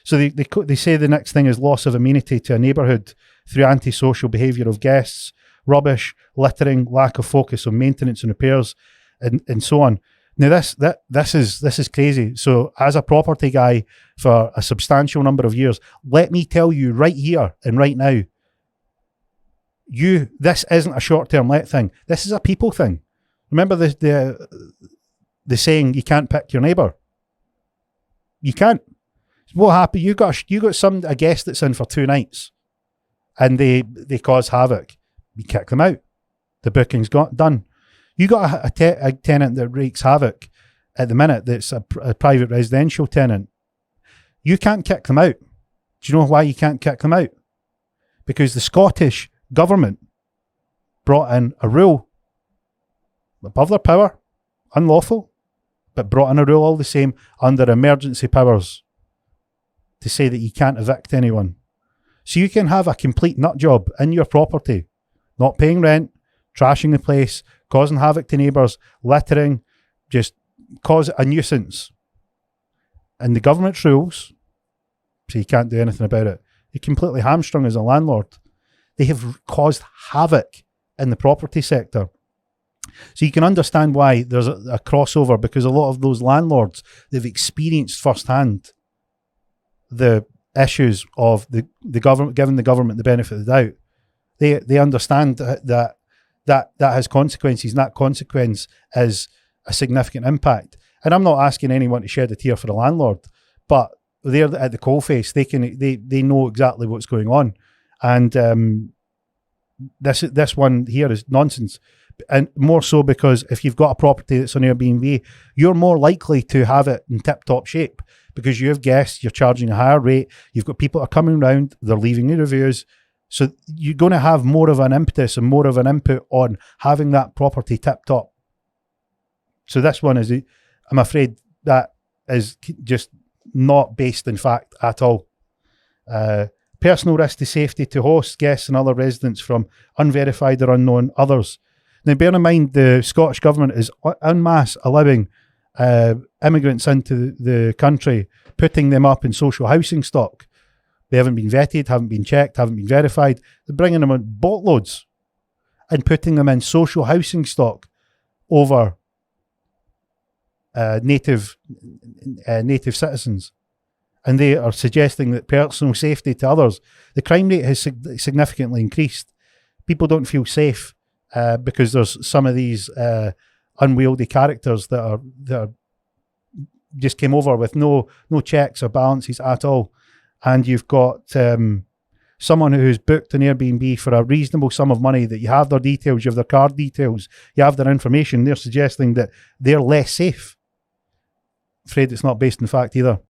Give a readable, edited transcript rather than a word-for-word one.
So they say the next thing is loss of amenity to a neighbourhood through antisocial behaviour of guests, rubbish, littering, lack of focus on maintenance and repairs, and so on. Now this is crazy. So as a property guy for a substantial number of years, let me tell you right here and right now, this isn't a short-term let thing. This is a people thing. Remember the saying, you can't pick your neighbour. You can't. What happened? You got a guest that's in for 2 nights, and they cause havoc. You kick them out. The booking's done. You got a tenant that wreaks havoc at the minute. That's a private residential tenant. You can't kick them out. Do you know why you can't kick them out? Because the Scottish government brought in a rule above their power, unlawful, but brought in a rule all the same under emergency powers to say that you can't evict anyone. So you can have a complete nut job in your property, not paying rent, trashing the place, causing havoc to neighbours, littering, just cause a nuisance. And the government's rules, so you can't do anything about it. You're completely hamstrung as a landlord. They have caused havoc in the property sector. So you can understand why there's a crossover, because a lot of those landlords, they've experienced firsthand the issues of the government, giving the government the benefit of the doubt. They understand that has consequences, and that consequence is a significant impact. And I'm not asking anyone to shed a tear for the landlord, but they're at the coalface. They know exactly what's going on, and this one here is nonsense. And more so because if you've got a property that's on Airbnb, you're more likely to have it in tip-top shape because you have guests, you're charging a higher rate, you've got people that are coming around, they're leaving you reviews. So you're going to have more of an impetus and more of an input on having that property tip-top. So this one is, I'm afraid, that is just not based in fact at all. Personal risk to safety to hosts, guests and other residents from unverified or unknown others. Now, bear in mind, the Scottish Government is en masse allowing immigrants into the country, putting them up in social housing stock. They haven't been vetted, haven't been checked, haven't been verified. They're bringing them in boatloads and putting them in social housing stock over native citizens. And they are suggesting that personal safety to others, the crime rate has significantly increased. People don't feel safe. Because there's some of these unwieldy characters that are just came over with no checks or balances at all, and you've got someone who's booked an Airbnb for a reasonable sum of money, that you have their details, you have their card details, you have their information. They're suggesting that they're less safe. Afraid it's not based in fact either.